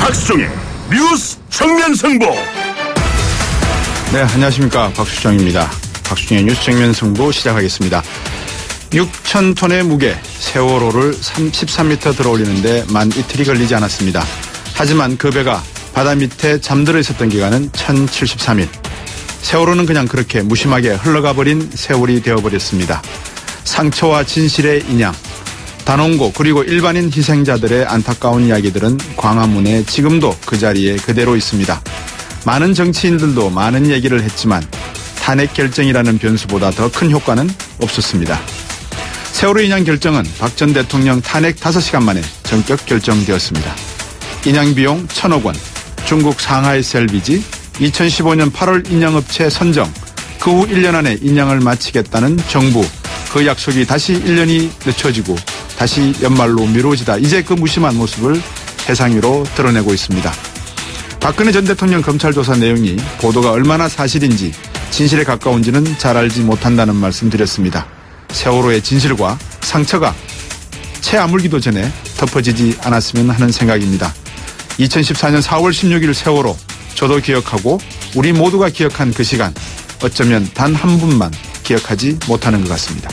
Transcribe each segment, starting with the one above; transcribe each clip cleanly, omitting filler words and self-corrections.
박수종의 뉴스 정면 승부. 네, 안녕하십니까. 박수종입니다. 박수종의 뉴스 정면 승부 시작하겠습니다. 6,000톤의 무게 세월호를 13m 들어올리는데 만 이틀이 걸리지 않았습니다. 하지만 그 배가 바다 밑에 잠들어 있었던 기간은 1,073일. 세월호는 그냥 그렇게 무심하게 흘러가 버린 세월이 되어버렸습니다. 상처와 진실의 인양, 단원고 그리고 일반인 희생자들의 안타까운 이야기들은 광화문에 지금도 그 자리에 그대로 있습니다. 많은 정치인들도 많은 얘기를 했지만 탄핵 결정이라는 변수보다 더 큰 효과는 없었습니다. 세월호 인양 결정은 박 전 대통령 탄핵 5시간 만에 전격 결정되었습니다. 인양 비용 1,000억 원, 중국 상하이 셀비지, 2015년 8월 인양업체 선정, 그 후 1년 안에 인양을 마치겠다는 정부, 그 약속이 다시 1년이 늦춰지고 다시 연말로 미뤄지다 이제 그 무심한 모습을 세상 위로 드러내고 있습니다. 박근혜 전 대통령 검찰 조사 내용이 보도가 얼마나 사실인지 진실에 가까운지는 잘 알지 못한다는 말씀 드렸습니다. 세월호의 진실과 상처가 채 아물기도 전에 덮어지지 않았으면 하는 생각입니다. 2014년 4월 16일 세월호, 저도 기억하고 우리 모두가 기억한 그 시간, 어쩌면 단 한 분만 기억하지 못하는 것 같습니다.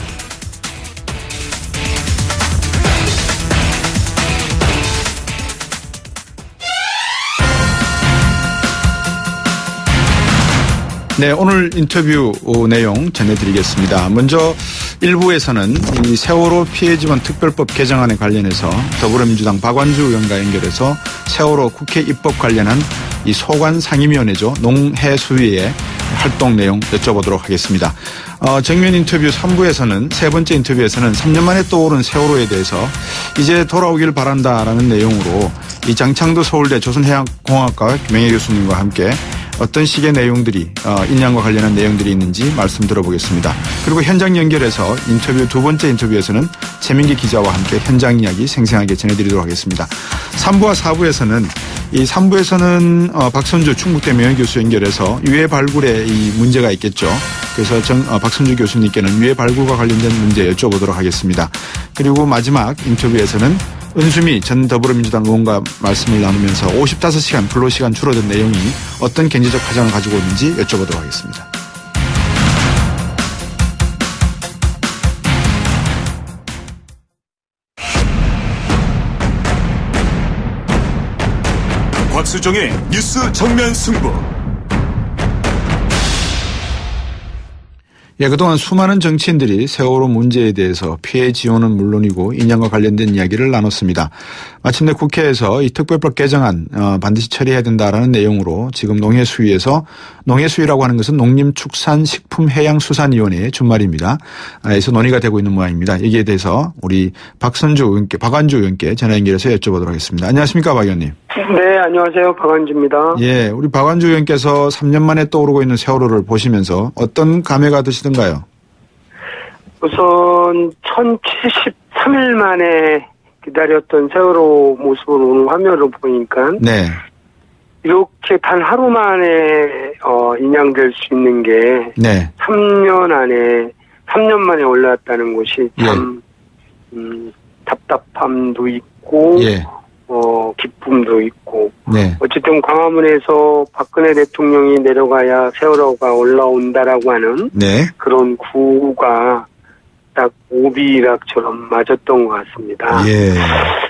네, 오늘 인터뷰 내용 전해드리겠습니다. 먼저 1부에서는 이 세월호 피해지원 특별법 개정안에 관련해서 더불어민주당 박완주 의원과 연결해서 세월호 국회 입법 관련한 이 소관 상임위원회죠. 농해수위의 활동 내용 여쭤보도록 하겠습니다. 정면 인터뷰 3부에서는 세 번째 인터뷰에서는 3년 만에 떠오른 세월호에 대해서 이제 돌아오길 바란다라는 내용으로 이 장창도 서울대 조선해양공학과 명예교수님과 함께 어떤 식의 내용들이 인양과 관련한 내용들이 있는지 말씀 들어보겠습니다. 그리고 현장 연결해서 인터뷰 두 번째 인터뷰에서는 최민기 기자와 함께 현장 이야기 생생하게 전해드리도록 하겠습니다. 3부와 4부에서는 이 3부에서는 박선주 충북대 명예교수 연결해서 유해 발굴에 이 문제가 있겠죠. 그래서 박선주 교수님께는 유해 발굴과 관련된 문제 여쭤보도록 하겠습니다. 그리고 마지막 인터뷰에서는 은수미 전 더불어민주당 의원과 말씀을 나누면서 55시간 근로시간 줄어든 내용이 어떤 경제적 파장을 가지고 있는지 여쭤보도록 하겠습니다. 박수종의 뉴스 정면 승부. 예, 그동안 수많은 정치인들이 세월호 문제에 대해서 피해 지원은 물론이고 인양과 관련된 이야기를 나눴습니다. 마침내 국회에서 이 특별법 개정안 반드시 처리해야 된다라는 내용으로 지금 농해수위에서, 농해수위라고 하는 것은 농림축산식품해양수산위원회의 준말입니다. 에서 논의가 되고 있는 모양입니다. 여기에 대해서 우리 박완주 의원께 전화 연결해서 여쭤보도록 하겠습니다. 안녕하십니까, 박 의원님. 네, 안녕하세요. 박완주입니다. 예, 우리 박완주 의원께서 3년 만에 떠오르고 있는 세월호를 보시면서 어떤 감회가 드시던가요? 우선 1073일 만에 기다렸던 세월호 모습을 오늘 화면으로 보니까 네. 이렇게 단 하루 만에 인양될 수 있는 게 네. 3년 만에 올라왔다는 것이 참 답답함도 있고 예. 기쁨도 있고. 네. 어쨌든 광화문에서 박근혜 대통령이 내려가야 세월호가 올라온다라고 하는 네. 그런 구호가 딱 오비락처럼 맞았던 것 같습니다. 예.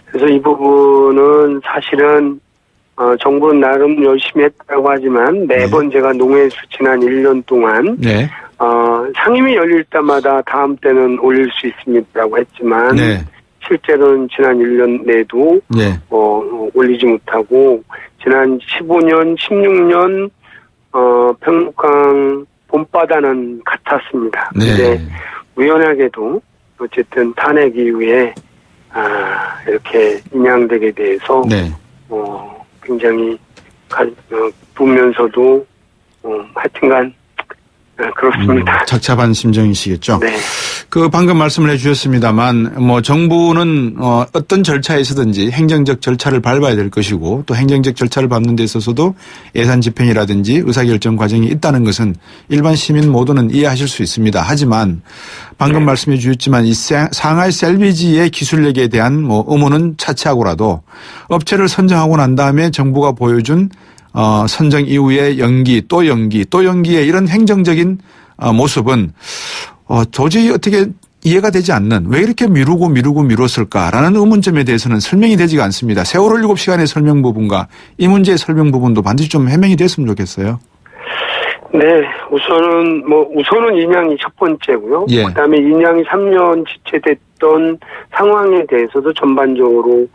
그래서 이 부분은 사실은 정부는 나름 열심히 했다고 하지만 매번 제가 농해수 지난 1년 동안 네. 상임위 열릴 때마다 다음 때는 올릴 수 있습니다라고 했지만 네. 실제로는 지난 1년 내도 네. 올리지 못하고 지난 15년, 16년 평택강 봄바다는 같았습니다. 네. 근데 우연하게도 어쨌든 탄핵 이후에 이렇게 인양되게 돼서 네. 굉장히 부면서도 하여튼간 그렇습니다. 착잡한 심정이시겠죠? 네. 그 방금 말씀을 해 주셨습니다만 뭐 정부는 어떤 절차에서든지 행정적 절차를 밟아야 될 것이고 또 행정적 절차를 밟는 데 있어서도 예산 집행이라든지 의사결정 과정이 있다는 것은 일반 시민 모두는 이해하실 수 있습니다. 하지만 방금 말씀해 주셨지만 이 상하이 셀비지의 기술력에 대한 뭐 의무는 차치하고라도 업체를 선정하고 난 다음에 정부가 보여준 선정 이후에 연기의 이런 행정적인 모습은 도저히 어떻게 이해가 되지 않는 왜 이렇게 미뤘을까라는 의문점에 대해서는 설명이 되지가 않습니다. 세월호 7시간의 설명 부분과 이 문제의 설명 부분도 반드시 좀 해명이 됐으면 좋겠어요. 네, 우선은 인양이 첫 번째고요. 예. 그다음에 인양이 3년 지체됐던 상황에 대해서도 전반적으로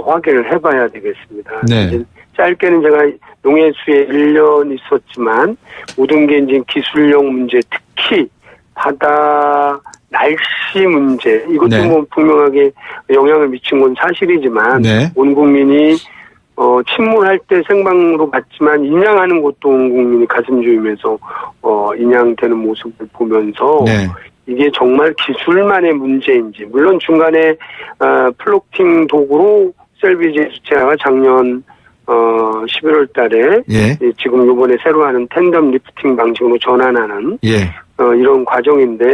확인을 해봐야 되겠습니다. 네. 짧게는 제가 농해수에 1년 있었지만 모든 게 이제 기술력 문제, 특히 바다 날씨 문제 이것도 네. 뭐 분명하게 영향을 미친 건 사실이지만 네. 온 국민이 침몰할 때 생방으로 봤지만 인양하는 것도 온 국민이 가슴 조이면서 인양되는 모습을 보면서 네. 이게 정말 기술만의 문제인지 물론 중간에 플로팅 도구로 셀비지 수체화가 작년 11월 달에 예. 지금 이번에 새로 하는 텐덤 리프팅 방식으로 전환하는 예. 이런 과정인데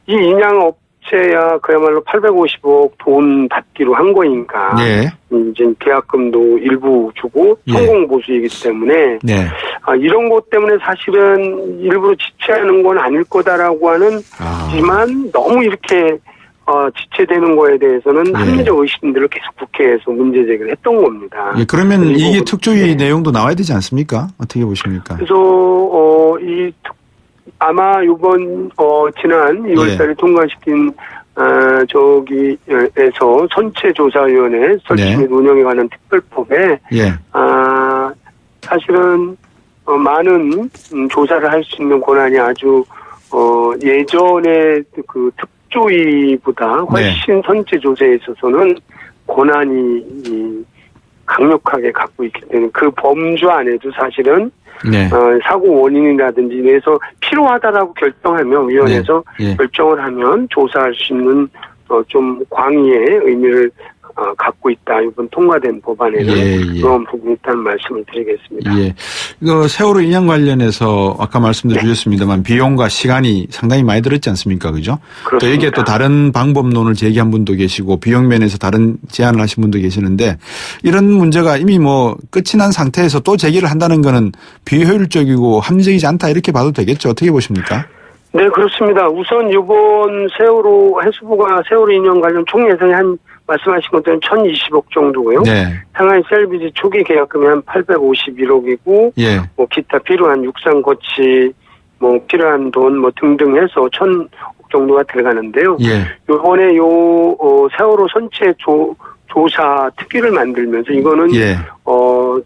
이 인양 업체야 그야말로 850억 돈 받기로 한 거니까 예. 이제 계약금도 일부 주고 예. 성공 보수이기 때문에 네. 이런 것 때문에 사실은 일부러 지체하는 건 아닐 거다라고 하지만 너무 이렇게 지체되는 거에 대해서는 합리적 의심들을 계속 국회에서 문제 제기를 했던 겁니다. 예, 그러면 이게 특조위 내용도 나와야 되지 않습니까? 어떻게 보십니까? 그래서 아마 이번 지난 2월달에 통과시킨 저기에서 선체조사위원회 설치 및 운영에 관한 특별법에 예. 사실은 많은 조사를 할 수 있는 권한이 아주 예전에 그 특조위보다 훨씬 선체조사에 있어서는 권한이 강력하게 갖고 있기 때문에 그 범주 안에도 사실은 네. 사고 원인이라든지 이래서 필요하다라고 결정하면 위원회에서 네. 결정을 하면 조사할 수 있는 좀 광의의 의미를 갖고 있다. 이번 통과된 법안에는 그런 부분이 있다는 말씀을 드리겠습니다. 예. 이거 세월호 인양 관련해서 아까 말씀도 주셨습니다만 비용과 시간이 상당히 많이 들었지 않습니까? 그죠? 그렇습니다. 또 여기에 또 다른 방법론을 제기한 분도 계시고 비용 면에서 다른 제안을 하신 분도 계시는데 이런 문제가 이미 뭐 끝이 난 상태에서 또 제기를 한다는 거는 비효율적이고 합리적이지 않다 이렇게 봐도 되겠죠? 어떻게 보십니까? 네, 그렇습니다. 우선 이번 세월호 해수부가 세월호 인양 관련 총 예산이 말씀하신 것처럼 1,020억 정도고요. 네. 상하이 셀비지 초기 계약금이 한 851억이고, 예. 뭐 기타 필요한 육상 거치, 뭐 필요한 돈 뭐 등등 해서 1,000억 정도가 들어가는데요. 예. 이번에 세월호 선체 조사 특위를 만들면서 이거는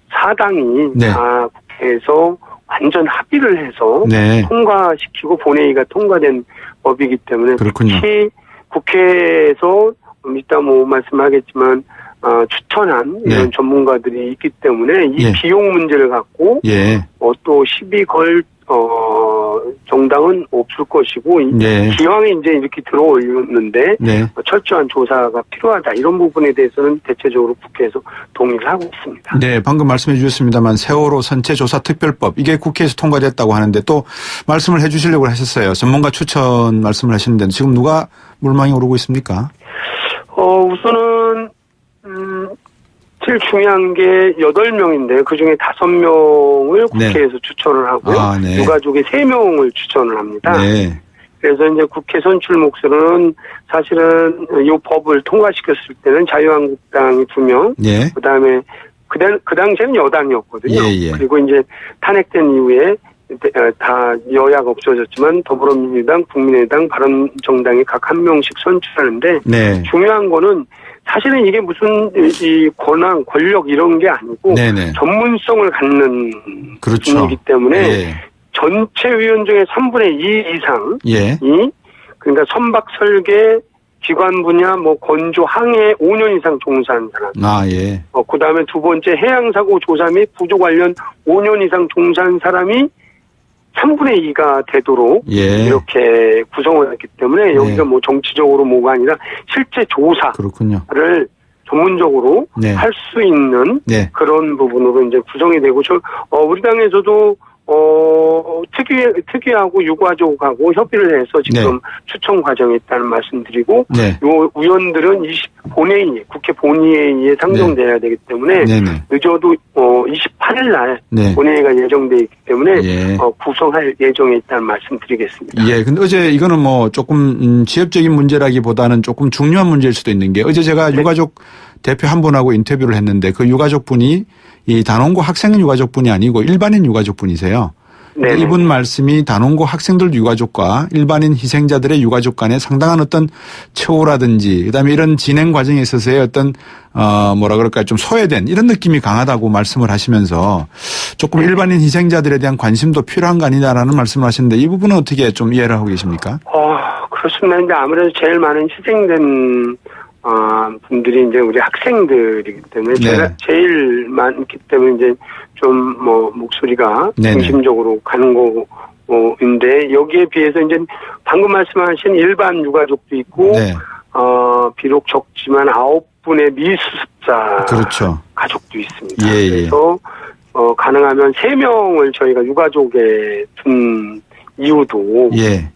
사당이 네. 다 국회에서 완전 합의를 해서 통과시키고 본회의가 통과된 법이기 때문에 그렇군요. 특히 국회에서 이따 뭐 말씀하겠지만 추천한 이런 전문가들이 있기 때문에 이 비용 문제를 갖고 또 시비 걸 정당은 없을 것이고 기왕에 이제 이렇게 들어올렸는데 철저한 조사가 필요하다 이런 부분에 대해서는 대체적으로 국회에서 동의를 하고 있습니다. 네, 방금 말씀해 주셨습니다만 세월호 선체조사 특별법 이게 국회에서 통과됐다고 하는데 또 말씀을 해 주시려고 하셨어요. 전문가 추천 말씀을 하시는데 지금 누가 물망에 오르고 있습니까? 우선은 제일 중요한 게 8명인데 그중에 5명을 국회에서 추천을 하고요. 유가족에 3명을 추천을 합니다. 그래서 이제 국회 선출 몫으로는 사실은 이 법을 통과시켰을 때는 자유한국당이 2명, 그다음에 그 당시에는 여당이었거든요. 그리고 이제 탄핵된 이후에 다 여야가 없어졌지만 더불어민주당, 국민의당, 바른정당이 각 1명씩 선출하는데 중요한 거는 사실은 이게 무슨 이 권한, 권력 이런 게 아니고 전문성을 갖는 분이기 때문에 전체 위원 중에 3분의 2 이상이 그러니까 선박 설계, 기관 분야, 뭐 건조, 항해 5년 이상 종사한 사람. 그다음에 두 번째 해양사고 조사 및 구조 관련 5년 이상 종사한 사람이 3분의 2가 되도록 예. 이렇게 구성을 했기 때문에 여기가 뭐 정치적으로 뭐가 아니라 실제 조사를 그렇군요. 전문적으로 네. 할 수 있는 네. 그런 부분으로 이제 구성이 되고 우리 당에서도 특위하고 유가족하고 협의를 해서 지금 네. 추천 과정에 있다는 말씀드리고 네. 요 의원들은 본회의 국회 본회의에 상정돼야 되기 때문에 네네. 늦어도 28일 날 네. 본회의가 예정돼 있기 때문에 예. 구성할 예정에 있다는 말씀드리겠습니다. 예. 근데 어제 이거는 뭐 조금 지엽적인 문제라기보다는 조금 중요한 문제일 수도 있는 게 어제 제가 네. 유가족 대표 한 분하고 인터뷰를 했는데 그 유가족 분이 이 단원고 학생 유가족 분이 아니고 일반인 유가족 분이세요. 네네. 이분 말씀이 단원고 학생들 유가족과 일반인 희생자들의 유가족 간에 상당한 어떤 처우라든지 그다음에 이런 진행 과정에 있어서의 어떤 뭐라 그럴까요 좀 소외된 이런 느낌이 강하다고 말씀을 하시면서 조금 일반인 희생자들에 대한 관심도 필요한 거 아니냐라는 말씀을 하시는데 이 부분은 어떻게 좀 이해를 하고 계십니까? 그렇습니다. 근데 아무래도 제일 많은 희생된 분들이 이제 우리 학생들이기 때문에 네. 제일 많기 때문에 이제 좀 뭐 목소리가 네네. 중심적으로 가는 거인데 여기에 비해서 이제 방금 말씀하신 일반 유가족도 있고 네. 비록 적지만 9분의 미수습자 그렇죠. 가족도 있습니다. 예, 예. 그래서 가능하면 3명을 저희가 유가족에 둔 이유도 예.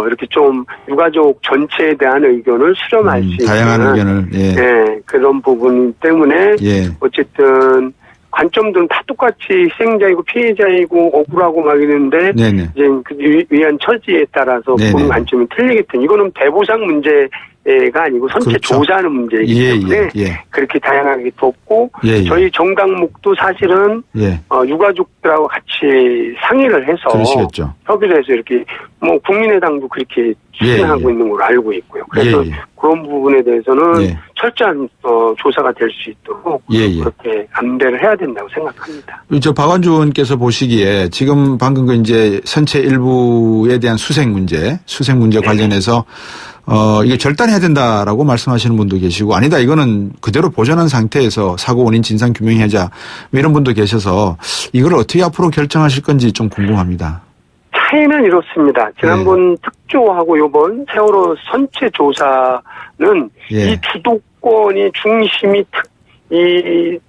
이렇게 좀 유가족 전체에 대한 의견을 수렴할 수 있는 다양한 의견을 예, 그런 부분 때문에 예. 어쨌든 관점들은 다 똑같이 희생자이고 피해자이고 억울하고 막 이러는데 네네. 이제 그 위한 처지에 따라서 네네. 보는 관점이 틀리기 때문에 이거는 대보상 문제가 아니고 선체 그렇죠. 조사하는 문제이기 예, 때문에 예. 그렇게 다양하게 뒀고 예, 예. 저희 정당목도 사실은 예. 유가족들하고 같이 상의를 해서 그러시겠죠. 협의를 해서 이렇게 뭐 국민의당도 그렇게 추진하고 예, 예. 있는 걸로 알고 있고요. 그래서 예, 예. 그런 부분에 대해서는 예. 철저한 조사가 될 수 있도록 예, 예. 그렇게 안배를 해야 된다고 생각합니다. 저 박완주 의원께서 보시기에 지금 방금 그 이제 선체 일부에 대한 수색 문제 관련해서 이게 절단해야 된다라고 말씀하시는 분도 계시고 아니다 이거는 그대로 보존한 상태에서 사고 원인 진상 규명하자 이런 분도 계셔서 이걸 어떻게 앞으로 결정하실 건지 좀 궁금합니다. 차이는 이렇습니다. 지난번 특조하고 이번 세월호 선체 조사는 예. 이 주도권이 중심이 이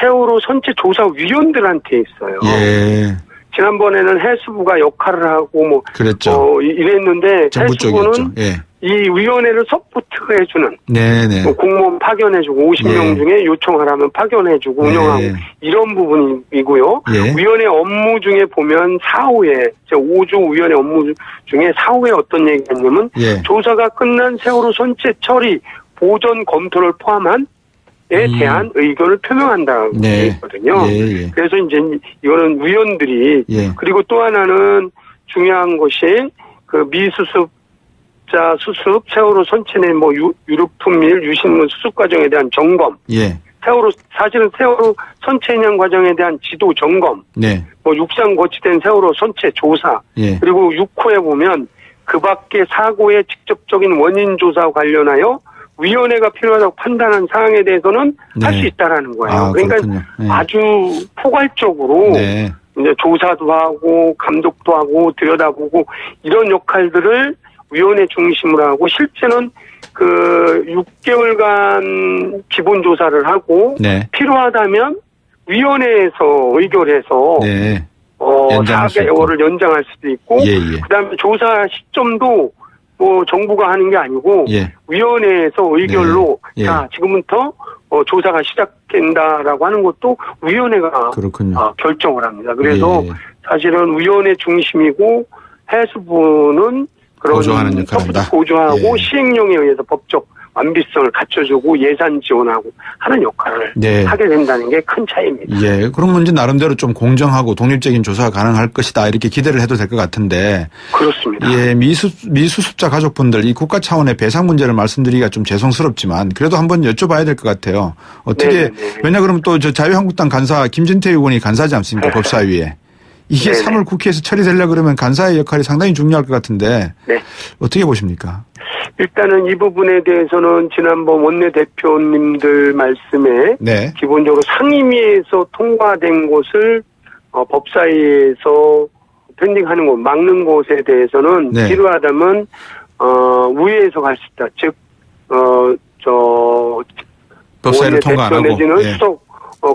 세월호 선체 조사 위원들한테 있어요. 예. 지난번에는 해수부가 역할을 하고 뭐 그랬죠. 이랬는데 정부 해수부는 쪽이었죠. 예. 이 위원회를 서포트해주는 네네. 뭐 공무원 파견해주고 50명 예. 중에 요청하라면 파견해주고 운영하고 예. 이런 부분이고요. 예. 위원회 업무 중에 보면 사후에 5주 위원회 업무 중에 사후에 어떤 얘기냐면 예. 조사가 끝난 세월호 선체 처리 보전 검토를 포함한 에 대한 의견을 표명한다고 되어 네. 있거든요. 예, 예. 그래서 이제 이거는 위원들이 예. 그리고 또 하나는 중요한 것이 그 미수습자 수습, 세월호 선체 내 뭐 유류품 및 유신물 수습 과정에 대한 점검, 예. 사실은 세월호 선체 인양 과정에 대한 지도 점검, 네. 뭐 육상 거치된 세월호 선체 조사, 예. 그리고 6호에 보면 그 밖에 사고의 직접적인 원인 조사와 관련하여 위원회가 필요하다고 판단한 사항에 대해서는 네. 할 수 있다라는 거예요. 그러니까 네. 아주 포괄적으로 네. 이제 조사도 하고 감독도 하고 들여다보고 이런 역할들을 위원회 중심으로 하고 실제는 그 6개월간 기본 조사를 하고 네. 필요하다면 위원회에서 의결해서 네. 4개월을 연장할 수도 있고 예, 예. 그다음에 조사 시점도 뭐 정부가 하는 게 아니고 예. 위원회에서 의결로 네. 예. 자 지금부터 조사가 시작된다라고 하는 것도 위원회가 그렇군요. 결정을 합니다. 그래서 예. 사실은 위원회 중심이고 해수부는 그런 보조하는 역할을 한다. 보조하고 예. 시행령에 의해서 법적 완비성을 갖춰주고 예산 지원하고 하는 역할을 네. 하게 된다는 게 큰 차이입니다. 예. 그러면 이제 나름대로 좀 공정하고 독립적인 조사가 가능할 것이다. 이렇게 기대를 해도 될 것 같은데. 그렇습니다. 예. 미수습자 가족분들 이 국가 차원의 배상 문제를 말씀드리기가 좀 죄송스럽지만 그래도 한번 여쭤봐야 될 것 같아요. 어떻게, 네네네. 왜냐 그러면 또 저 자유한국당 간사 김진태 의원이 간사지 않습니까? 법사위에. 이게 네네. 3월 국회에서 처리되려고 그러면 간사의 역할이 상당히 중요할 것 같은데. 네. 어떻게 보십니까? 일단은 이 부분에 대해서는 지난번 원내대표님들 말씀에 네. 기본적으로 상임위에서 통과된 것을 법사위에서 밴딩하는 곳, 막는 곳에 대해서는 네. 필요하다면 우회해서 갈 수 있다. 즉, 법사위를 통과 안 하고. 내지는 예. 수석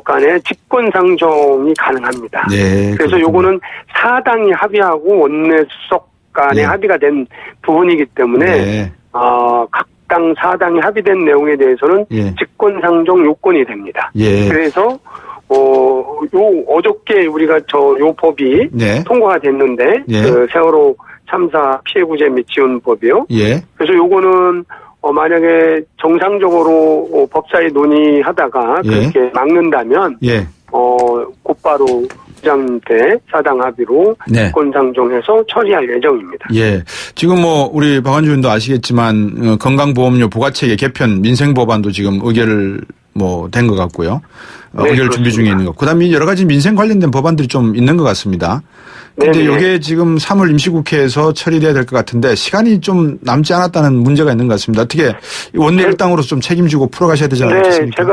간의 직권상정이 가능합니다. 네, 그래서 그렇군요. 요거는 사당이 합의하고 원내수석 간에 네. 합의가 된 부분이기 때문에 네. 각 당 사당이 합의된 내용에 대해서는 예. 직권상정 요건이 됩니다. 예. 그래서 어저께 우리가 요 법이 네. 통과가 됐는데 예. 그 세월호 참사 피해구제 및 지원법이요. 예. 그래서 요거는 만약에 정상적으로 법사위 논의하다가 예. 그렇게 막는다면 예. 곧바로 부장 때 사당 합의로 네. 직권상정해서 처리할 예정입니다. 예. 지금 우리 박완주 의원도 아시겠지만 건강보험료 부가체계 개편 민생법안도 지금 의결을 된 것 같고요. 네, 의결 준비 중에 있는 것. 그다음에 여러 가지 민생 관련된 법안들이 좀 있는 것 같습니다. 그런데 네네. 이게 지금 3월 임시국회에서 처리돼야 될 것 같은데 시간이 좀 남지 않았다는 문제가 있는 것 같습니다. 어떻게 원내 일당으로서 좀 책임지고 풀어가셔야 되지 네, 않겠습니까?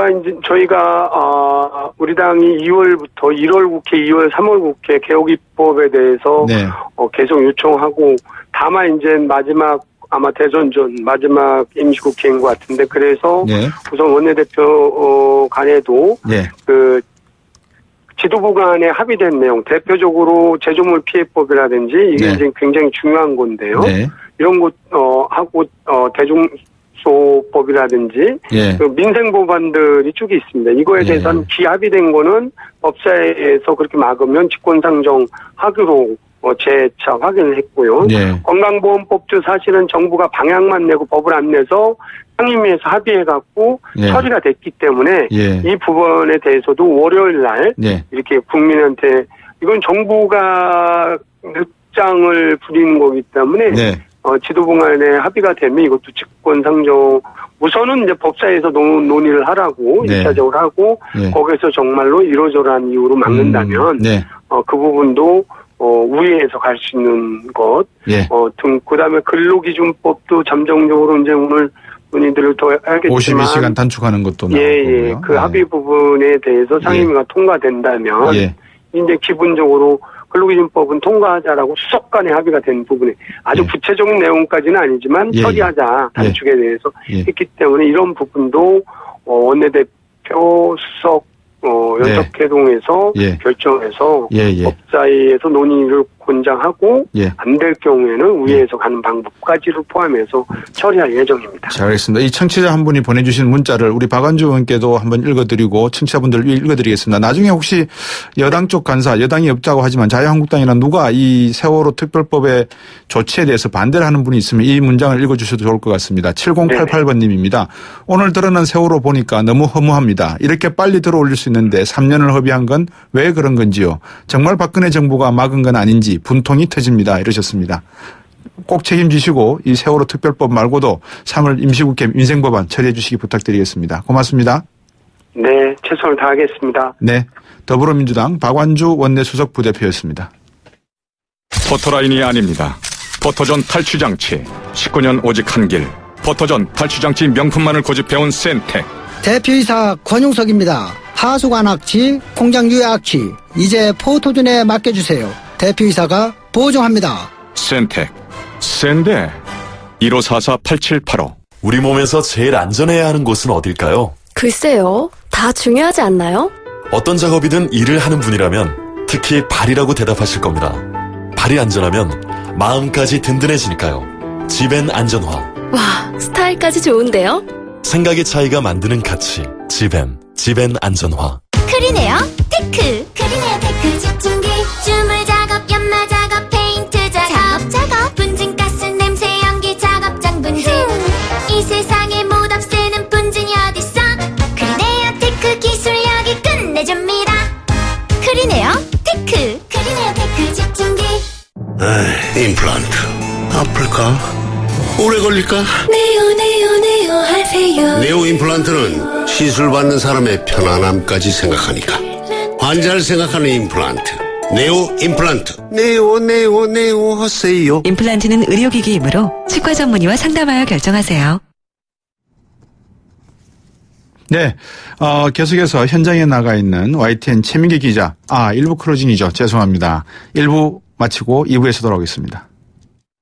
저희가 우리 당이 2월부터 1월 국회, 2월, 3월 국회 개혁 입법에 대해서 네. 계속 요청하고 다만 이제 아마 대선 전 마지막 임시국회인 것 같은데 그래서 네. 우선 원내대표 간에도 네. 그 지도부 간에 합의된 내용, 대표적으로 제조물 피해법이라든지 이게 네. 이제 굉장히 중요한 건데요. 네. 이런 것 하고 대중소법이라든지 예. 그 민생 법안들이 쭉 있습니다. 이거에 예. 대해서는 기합의된 거는 법사위에서 그렇게 막으면 직권상정 하기로 재차 확인을 했고요. 예. 건강보험법도 사실은 정부가 방향만 내고 법을 안 내서 상임위에서 합의해갖고 예. 처리가 됐기 때문에 예. 이 부분에 대해서도 월요일 날 예. 이렇게 국민한테 이건 정부가 늑장을 부리는 거기 때문에 네. 지도부 간에 합의가 되면 이것도 직권상정 우선은 이제 법사위에서 논의를 하라고 네. 1차적으로 하고 예. 거기서 정말로 이러저러한 이유로 막는다면 네. 그 부분도 우회해서 갈 수 있는 것 예. 등 그다음에 근로기준법도 잠정적으로 이제 오늘 논의들을 더 해야겠지만 52시간 단축하는 것도 나올 예. 거고요. 그 합의 부분에 대해서 상임위가 통과된다면 예. 이제 기본적으로 근로기준법은 통과하자라고 수석 간에 합의가 된 부분에 아주 예. 구체적인 내용까지는 아니지만 예. 처리하자 단축에 대해서 예. 했기 때문에 이런 부분도 원내대표 수석 연석회동에서 예. 결정해서 예. 법사위에서 논의를 권장하고 예. 안 될 경우에는 우회해서 가는 방법까지를 포함해서 처리할 예정입니다. 잘 알겠습니다. 이 청취자 한 분이 보내주신 문자를 우리 박완주 의원께도 한번 읽어드리고 청취자분들 읽어드리겠습니다. 나중에 혹시 여당 쪽 간사, 여당이 없자고 하지만 자유한국당이나 누가 이 세월호 특별법의 조치에 대해서 반대를 하는 분이 있으면 이 문장을 읽어주셔도 좋을 것 같습니다. 7088번님입니다. 오늘 드러난 세월호 보니까 너무 허무합니다. 이렇게 빨리 들어올릴 수 있는데 3년을 허비한 건 왜 그런 건지요. 정말 박근혜 정부가 막은 건 아닌지 분통이 터집니다. 이러셨습니다. 꼭 책임지시고 이 세월호 특별법 말고도 3월 임시국회 민생법안 처리해 주시기 부탁드리겠습니다. 고맙습니다. 네, 최선을 다하겠습니다. 네, 더불어민주당 박완주 원내수석 부대표였습니다. 포토라인이 아닙니다. 포토존 탈취장치 19년 오직 한 길. 포토존 탈취장치 명품만을 고집해온 센텍. 대표이사 권용석입니다. 하수관 악취, 공장 유해 악취 이제 포토존에 맡겨주세요. 대표이사가 보증합니다. 센텍. 센데 1544-8785. 우리 몸에서 제일 안전해야 하는 곳은 어딜까요? 글쎄요. 다 중요하지 않나요? 어떤 작업이든 일을 하는 분이라면 특히 발이라고 대답하실 겁니다. 발이 안전하면 마음까지 든든해지니까요. 지벤 안전화. 와, 스타일까지 좋은데요? 생각의 차이가 만드는 가치. 지벤 안전화. 크리네어 테크. 크리네어 테크 집중기. 주물 작업, 연마 작업, 페인트 작업. 분진가스, 냄새, 연기 작업장 분진. 이 세상에 못 없애는 분진이 어딨어? 크리네어 테크 기술력이 끝내줍니다. 크리네어 테크. 크리네어 테크 집중기. 임플란트 아플까? 오래 걸릴까? 네오 하세요. 네오 임플란트는 시술 받는 사람의 편안함까지 생각하니까 환자를 생각하는 임플란트 네오 임플란트. 네오 하세요. 임플란트는 의료기기이므로 치과 전문의와 상담하여 결정하세요. 네, 계속해서 현장에 나가 있는 YTN 최민기 기자. 1부 클로징이죠. 죄송합니다. 1부 마치고 2부에서 돌아오겠습니다.